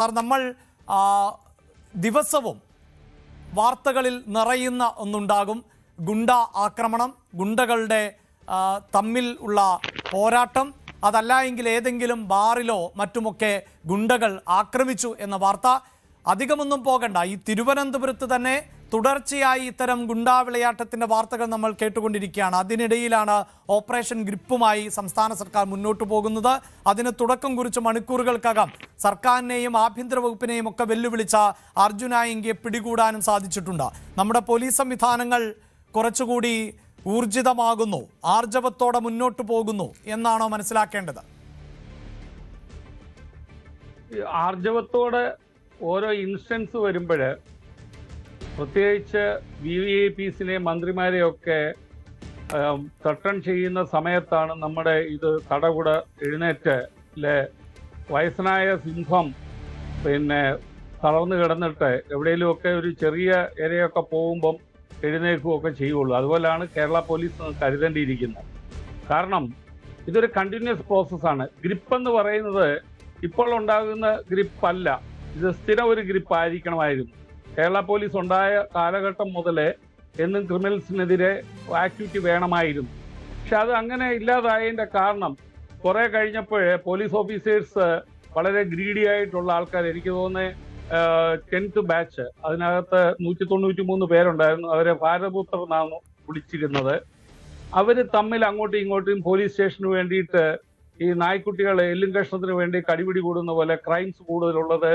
Sir, നമ്മൾ ദിവസവും വാർത്തകളിൽ നിറയുന്ന ഒന്നുണ്ടാകും. ഗുണ്ട ആക്രമണം, ഗുണ്ടകളുടെ തമ്മിൽ ഉള്ള പോരാട്ടം, അതല്ല എങ്കിൽ ഏതെങ്കിലും ബാറിലോ മറ്റുമൊക്കെ ഗുണ്ടകൾ ആക്രമിച്ചു എന്ന വാർത്ത. അധികമൊന്നും പോകണ്ട, ഈ തിരുവനന്തപുരത്ത് തന്നെ തുടർച്ചയായി ഇത്തരം ഗുണ്ടാ വിളയാട്ടത്തിൻ്റെ വാർത്തകൾ നമ്മൾ കേട്ടുകൊണ്ടിരിക്കുകയാണ്. അതിനിടയിലാണ് ഓപ്പറേഷൻ ഗ്രിപ്പുമായി സംസ്ഥാന സർക്കാർ മുന്നോട്ട് പോകുന്നത്. അതിന് തുടക്കം കുറിച്ച് മണിക്കൂറുകൾക്കകം സർക്കാരിനെയും ആഭ്യന്തര വകുപ്പിനെയും ഒക്കെ വെല്ലുവിളിച്ച അർജുനായിയെ പിടികൂടാനും സാധിച്ചിട്ടുണ്ട്. നമ്മുടെ പോലീസ് സംവിധാനങ്ങൾ കുറച്ചുകൂടി ഊർജിതമാകുന്നു, ആർജവത്തോടെ മുന്നോട്ട് പോകുന്നു എന്നാണോ മനസ്സിലാക്കേണ്ടത്? ആർജവത്തോടെ ഓരോ ഇൻസ്റ്റൻസ് വരുമ്പോൾ, പ്രത്യേകിച്ച് VVIPസിനെയും മന്ത്രിമാരെയൊക്കെ ത്രട്ടൺ ചെയ്യുന്ന സമയത്താണ് നമ്മുടെ ഇത് തടകുട എഴുന്നേറ്റ് വയസ്സനായ സിംഹം തളർന്നു കിടന്നിട്ട് എവിടെയെങ്കിലുമൊക്കെ ഒരു ചെറിയ ഇരയൊക്കെ പോകുമ്പം എഴുന്നേൽക്കുകയൊക്കെ ചെയ്യുള്ളൂ. അതുപോലെയാണ് കേരള പോലീസ് കരുതേണ്ടിയിരിക്കുന്നത്. കാരണം ഇതൊരു കണ്ടിന്യൂസ് പ്രോസസ്സാണ്. ഗ്രിപ്പ് എന്ന് പറയുന്നത് ഇപ്പോൾ ഉണ്ടാകുന്ന ഗ്രിപ്പല്ല, ഇത് സ്ഥിരം ഒരു ഗ്രിപ്പ് ആയിരിക്കണമായിരുന്നു. കേരള പോലീസ് ഉണ്ടായ കാലഘട്ടം മുതലേ എന്നും ക്രിമിനൽസിനെതിരെ ആക്ടിവിറ്റി വേണമായിരുന്നു. പക്ഷെ അത് അങ്ങനെ ഇല്ലാതായതിൻ്റെ കാരണം കുറെ കഴിഞ്ഞപ്പോഴേ പോലീസ് ഓഫീസേഴ്സ് വളരെ ഗ്രീഡി ആയിട്ടുള്ള ആൾക്കാർ, എനിക്ക് തോന്നുന്നത് 10th ബാച്ച്, അതിനകത്ത് 193 പേരുണ്ടായിരുന്നു. അവരെ ഭാരതപുത്രർ എന്നാണ് വിളിച്ചിരുന്നത്. അവർ തമ്മിൽ അങ്ങോട്ടും ഇങ്ങോട്ടും പോലീസ് സ്റ്റേഷന് വേണ്ടിയിട്ട് ഈ നായ്ക്കുട്ടികളെ എല്ലും കഷ്ണത്തിന് വേണ്ടി കടിപിടി കൂടുന്ന പോലെ ക്രൈംസ് കൂടുതലുള്ളത്,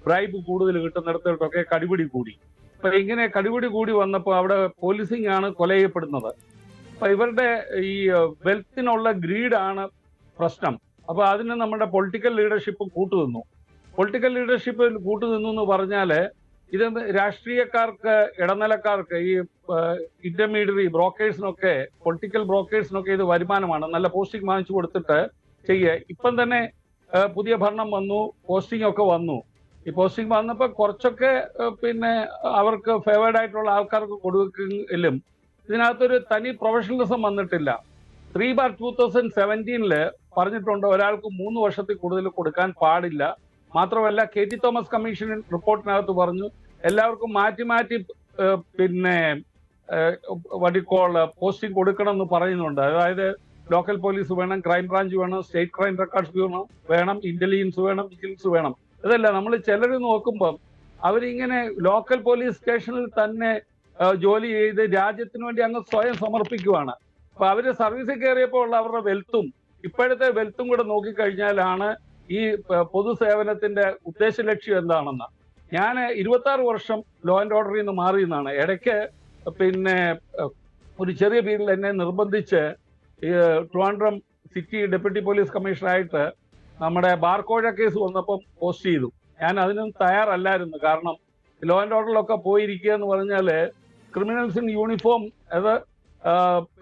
ബ്രൈബ് കൂടുതൽ കിട്ടുന്നിടത്തോട്ടൊക്കെ കടിപിടി കൂടി. അപ്പൊ ഇങ്ങനെ കടിപിടി കൂടി വന്നപ്പോൾ അവിടെ പോലീസിംഗ് ആണ് കൊല ചെയ്യപ്പെടുന്നത്. അപ്പൊ ഇവരുടെ ഈ വെൽത്തിനുള്ള ഗ്രീഡാണ് പ്രശ്നം. അപ്പൊ അതിന് നമ്മുടെ പൊളിറ്റിക്കൽ ലീഡർഷിപ്പ് കൂട്ടുനിന്നു. പൊളിറ്റിക്കൽ ലീഡർഷിപ്പ് കൂട്ടുനിന്നു എന്ന് പറഞ്ഞാല് ഇത് രാഷ്ട്രീയക്കാർക്ക്, ഇടനിലക്കാർക്ക്, ഈ ഇന്റർമീഡിയറി ബ്രോക്കേഴ്സിനൊക്കെ, പൊളിറ്റിക്കൽ ബ്രോക്കേഴ്സിനൊക്കെ ഇത് വരുമാനമാണ്. നല്ല പോസ്റ്റിംഗ് വാങ്ങിച്ചു കൊടുത്തിട്ട് ചെയ്യുക. ഇപ്പം തന്നെ പുതിയ ഭരണം വന്നു, പോസ്റ്റിംഗ് ഒക്കെ വന്നു. ഈ പോസ്റ്റിംഗ് വന്നപ്പോൾ കുറച്ചൊക്കെ അവർക്ക് ഫേവേർഡ് ആയിട്ടുള്ള ആൾക്കാർക്ക് കൊടുക്കെങ്കിലും ഇതിനകത്തൊരു തനി പ്രൊഫഷണലിസം വന്നിട്ടില്ല. 3/2017 പറഞ്ഞിട്ടുണ്ട് ഒരാൾക്ക് 3 വർഷത്തിൽ കൂടുതൽ കൊടുക്കാൻ പാടില്ല. മാത്രമല്ല, KT തോമസ് കമ്മീഷൻ റിപ്പോർട്ടിനകത്ത് പറഞ്ഞു എല്ലാവർക്കും മാറ്റി മാറ്റി പോസ്റ്റിംഗ് കൊടുക്കണം എന്ന് പറയുന്നുണ്ട്. അതായത് ലോക്കൽ പോലീസ് വേണം, ക്രൈം ബ്രാഞ്ച് വേണം, സ്റ്റേറ്റ് ക്രൈം റെക്കോർഡ്സ് വേണം, ഇന്റലിജൻസ് വേണം, വിജിലൻസ് വേണം. ഇതല്ല, നമ്മൾ ചിലർ നോക്കുമ്പം അവരിങ്ങനെ ലോക്കൽ പോലീസ് സ്റ്റേഷനിൽ തന്നെ ജോലി ചെയ്ത് രാജ്യത്തിന് വേണ്ടി അങ്ങ് സ്വയം സമർപ്പിക്കുവാണ്. അപ്പൊ അവര് സർവീസിൽ കയറിയപ്പോൾ ഉള്ള അവരുടെ വെൽത്തും ഇപ്പോഴത്തെ വെൽത്തും കൂടെ നോക്കിക്കഴിഞ്ഞാലാണ് ഈ പൊതുസേവനത്തിന്റെ ഉദ്ദേശ ലക്ഷ്യം എന്താണെന്ന്. ഞാൻ 26 വർഷം ലോ ആൻഡ് ഓർഡറിൽ നിന്ന് മാറിയെന്നാണ്. ഇടയ്ക്ക് ഒരു ചെറിയ പീരീഡിൽ എന്നെ നിർബന്ധിച്ച് ട്രിവാൻഡ്രം സിറ്റി ഡെപ്യൂട്ടി പോലീസ് കമ്മീഷണറായിട്ട് നമ്മുടെ ബാർക്കോഴ കേസ് വന്നപ്പം പോസ്റ്റ് ചെയ്തു. ഞാൻ അതിനും തയ്യാറല്ലായിരുന്നു. കാരണം ലോ ആൻഡ് ഓർഡറിലൊക്കെ പോയിരിക്കുക എന്ന് പറഞ്ഞാല് ക്രിമിനൽസ് ഇൻ യൂണിഫോം, അത്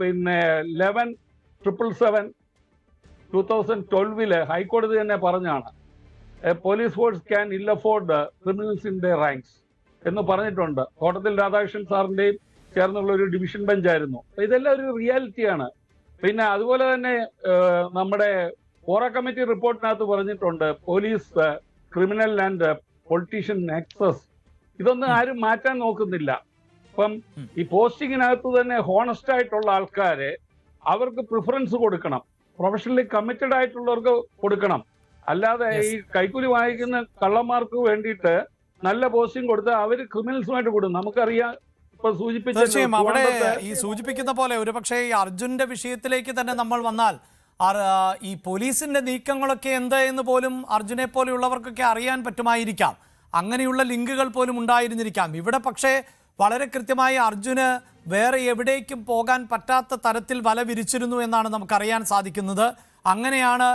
11/7/2012 ഹൈക്കോടതി തന്നെ പറഞ്ഞാണ് പോലീസ് ഫോഴ്സ് ക്യാൻ ഇൽ afford criminals in the ranks എന്ന് പറഞ്ഞിട്ടുണ്ട്. കോട്ടത്തിൽ രാധാകൃഷ്ണൻ സാറിന്റെയും ചേർന്നുള്ള ഒരു ഡിവിഷൻ ബെഞ്ചായിരുന്നു. ഇതെല്ലാം ഒരു റിയാലിറ്റിയാണ്. പിന്നെ അതുപോലെ തന്നെ നമ്മുടെ കോറ കമ്മിറ്റി റിപ്പോർട്ടിനകത്ത് പറഞ്ഞിട്ടുണ്ട് police criminal and politician Nexus. ഇതൊന്നും ആരും മാറ്റാൻ നോക്കുന്നില്ല. അപ്പം ഈ പോസ്റ്റിങ്ങിനകത്ത് തന്നെ ഹോണസ്റ്റ് ആയിട്ടുള്ള ആൾക്കാരെ അവർക്ക് പ്രിഫറൻസ് കൊടുക്കണം, പ്രൊഫഷണലി കമ്മിറ്റഡ് ആയിട്ടുള്ളവർക്ക് കൊടുക്കണം. അല്ലാതെ ഈ കൈക്കൂലി വാങ്ങിക്കുന്ന കള്ളന്മാർക്ക് വേണ്ടിയിട്ട് നല്ല പോസ്റ്റിംഗ് കൊടുത്താൽ അവര് ക്രിമിനൽസുമായിട്ട് കൊടുക്കും. നമുക്കറിയാം, തീർച്ചയായും അവിടെ ഈ സൂചിപ്പിക്കുന്ന പോലെ ഒരുപക്ഷെ ഈ അർജുന്റെ വിഷയത്തിലേക്ക് തന്നെ നമ്മൾ വന്നാൽ ഈ പോലീസിന്റെ നീക്കങ്ങളൊക്കെ എന്ത് എന്ന് പോലും അർജുനെ പോലെയുള്ളവർക്കൊക്കെ അറിയാൻ പറ്റുമായിരിക്കാം. അങ്ങനെയുള്ള ലിങ്കുകൾ പോലും ഉണ്ടായിരുന്നിരിക്കാം. ഇവിടെ പക്ഷേ വളരെ കൃത്യമായി അർജുന് വേറെ എവിടേക്കും പോകാൻ പറ്റാത്ത തരത്തിൽ വല വിരിച്ചിരുന്നു എന്നാണ് നമുക്കറിയാൻ സാധിക്കുന്നത്. അങ്ങനെയാണ്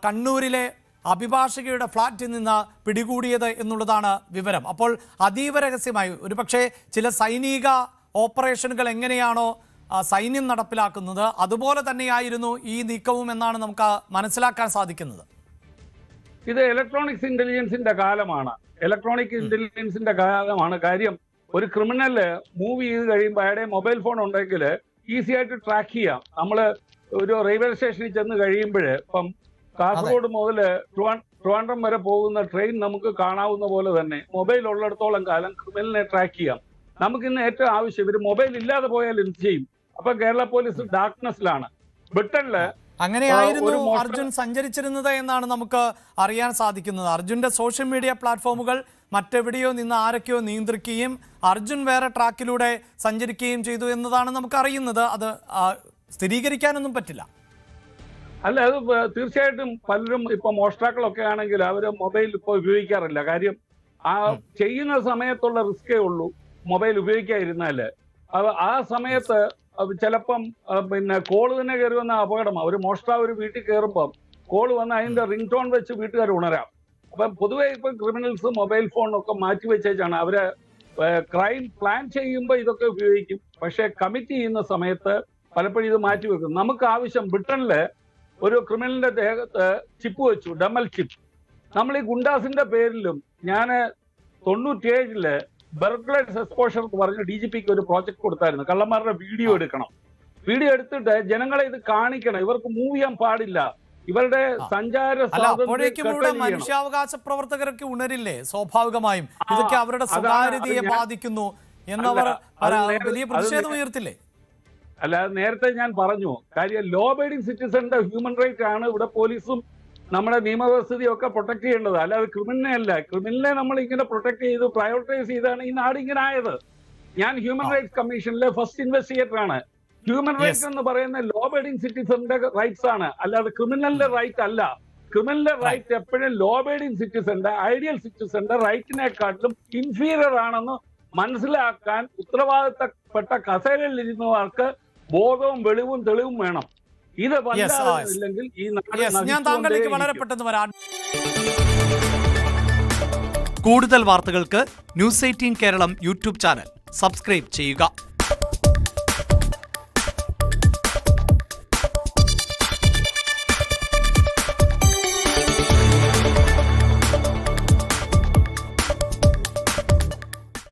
കണ്ണൂരിലെ അഭിഭാഷകയുടെ ഫ്ളാറ്റിൽ നിന്ന് പിടികൂടിയത് എന്നുള്ളതാണ് വിവരം. അപ്പോൾ അതീവ രഹസ്യമായി ഒരുപക്ഷെ ചില സൈനിക ഓപ്പറേഷനുകൾ എങ്ങനെയാണോ സൈന്യം നടപ്പിലാക്കുന്നത് അതുപോലെ തന്നെയായിരുന്നു ഈ നീക്കവും എന്നാണ് നമുക്ക് മനസ്സിലാക്കാൻ സാധിക്കുന്നത്. ഇത് ഇലക്ട്രോണിക്സ് ഇന്റലിജൻസിന്റെ കാലമാണ്. കാര്യം ഒരു ക്രിമിനല് മൂവ് ചെയ്ത് കഴിയുമ്പോൾ അയാളുടെ മൊബൈൽ ഫോൺ ഉണ്ടെങ്കിൽ ഈസി ആയിട്ട് ട്രാക്ക് ചെയ്യാം. നമ്മൾ ഒരു റെയിൽവേ സ്റ്റേഷനിൽ ചെന്ന് കഴിയുമ്പോൾ ഇപ്പം കാസർഗോഡ് മുതൽ ട്രിവാൻഡ്രം വരെ പോകുന്ന ട്രെയിൻ നമുക്ക് കാണാവുന്ന പോലെ തന്നെ മൊബൈൽ ഉള്ളിടത്തോളം കാലം ക്രിമിനലിനെ ട്രാക്ക് ചെയ്യാം. നമുക്കിന്ന് ഏറ്റവും ആവശ്യം ഇവർ മൊബൈൽ ഇല്ലാതെ പോയാൽ എന്ത് ചെയ്യും? അപ്പൊ കേരള പോലീസ് ഡാർക്ക്നെസ്സിലാണ്. ബ്രിട്ടനില് അങ്ങനെയായിരുന്നു അർജുൻ സഞ്ചരിച്ചിരുന്നത് എന്നാണ് നമുക്ക് അറിയാൻ സാധിക്കുന്നത്. അർജുന്റെ സോഷ്യൽ മീഡിയ പ്ലാറ്റ്ഫോമുകൾ മറ്റെവിടെയോ നിന്ന് ആരൊക്കെയോ നിയന്ത്രിക്കുകയും അർജുൻ വേറെ ട്രാക്കിലൂടെ സഞ്ചരിക്കുകയും ചെയ്തു എന്നതാണ് നമുക്ക് അറിയുന്നത്. അത് സ്ഥിരീകരിക്കാനൊന്നും പറ്റില്ല. അല്ല, അത് തീർച്ചയായിട്ടും പലരും ഇപ്പൊ മോഷ്ടാക്കളൊക്കെ ആണെങ്കിൽ അവര് മൊബൈൽ ഇപ്പോൾ ഉപയോഗിക്കാറില്ല. കാര്യം ആ ചെയ്യുന്ന സമയത്തുള്ള റിസ്കേ ഉള്ളൂ. മൊബൈൽ ഉപയോഗിക്കാതിരുന്നാല് ആ സമയത്ത് ചിലപ്പം പിന്നെ കോള് തന്നെ കയറി വന്ന അപകടമാണ്. ഒരു മോഷ്ടാവ് ഒരു വീട്ടിൽ കയറുമ്പം കോള് വന്ന് അതിന്റെ റിംഗ് ടോൺ വെച്ച് വീട്ടുകാർ ഉണരാം. അപ്പം പൊതുവെ ഇപ്പൊ ക്രിമിനൽസ് മൊബൈൽ ഫോണൊക്കെ മാറ്റി വെച്ചാണ് അവര് ക്രൈം പ്ലാൻ ചെയ്യുമ്പോൾ ഇതൊക്കെ ഉപയോഗിക്കും. പക്ഷെ കമ്മിറ്റ് ചെയ്യുന്ന സമയത്ത് പലപ്പോഴും ഇത് മാറ്റി വെക്കും. നമുക്ക് ആവശ്യം ബ്രിട്ടനില് ഒരു ക്രിമിനലിന്റെ ദേഹത്ത് ചിപ്പ് വെച്ചു, ഡമൽ ചിപ്പ്. നമ്മൾ ഈ ഗുണ്ടാസിന്റെ പേരിലും ഞാൻ 97 ബർഗ്ലേഴ്സ് എക്സ്പോഷർ എന്ന് പറഞ്ഞ് DGPക്ക് ഒരു പ്രോജക്ട് കൊടുത്തായിരുന്നു. കള്ളന്മാരുടെ വീഡിയോ എടുക്കണം. വീഡിയോ എടുത്തിട്ട് ജനങ്ങളെ ഇത് കാണിക്കണം. ഇവർക്ക് മൂവ് ചെയ്യാൻ പാടില്ല. ഇവരുടെ സഞ്ചാര മനുഷ്യാവകാശ പ്രവർത്തകരൊക്കെ ഉണരില്ലേ സ്വാഭാവികമായും? ഇതൊക്കെ അവരുടെ സ്വകാര്യതയെ ബാധിക്കുന്നു എന്നവർ വലിയ പ്രതിഷേധം ഉയർത്തില്ലേ? അല്ല, നേരത്തെ ഞാൻ പറഞ്ഞു. കാര്യം ലോ അബൈഡിങ് സിറ്റിസന്റെ ഹ്യൂമൻ റൈറ്റ് ആണ് ഇവിടെ പോലീസും നമ്മുടെ നിയമവ്യവസ്ഥയും ഒക്കെ പ്രൊട്ടക്ട് ചെയ്യേണ്ടത്. അല്ലാതെ ക്രിമിനലിനെ അല്ല. ക്രിമിനലിനെ നമ്മൾ ഇങ്ങനെ പ്രൊട്ടക്ട് ചെയ്ത് പ്രയോറിറ്റൈസ് ചെയ്താണ് ഈ നാട് ഇങ്ങനെ ആയത്. ഞാൻ ഹ്യൂമൻ റൈറ്റ്സ് കമ്മീഷനിലെ ഫസ്റ്റ് ഇൻവെസ്റ്റിഗേറ്റർ ആണ്. ഹ്യൂമൻ റൈറ്റ്സ് എന്ന് പറയുന്ന ലോ അബൈഡിങ് സിറ്റിസന്റെ റൈറ്റ്സ് ആണ്, അല്ലാതെ ക്രിമിനലിന്റെ റൈറ്റ് അല്ല. ക്രിമിനലിന്റെ റൈറ്റ് എപ്പോഴും ലോ അബൈഡിങ് സിറ്റിസന്റെ ഐഡിയൽ സിറ്റിസന്റെ റൈറ്റിനെക്കാട്ടിലും ഇൻഫീരിയർ ആണെന്ന് മനസ്സിലാക്കാൻ ഉത്തരവാദിത്തപ്പെട്ട കസേരയിൽ ഇരുന്നവർക്ക് ബോധവും വെളിവും തെളിവും വേണം. ഇത് ഇല്ലെങ്കിൽ ഈ ഞാൻ താങ്കളിലേക്ക് വളരെ പെട്ടെന്ന് വരാൻ. കൂടുതൽ വാർത്തകൾക്ക് News 18 Keralam YouTube channel subscribe ചെയ്യുക.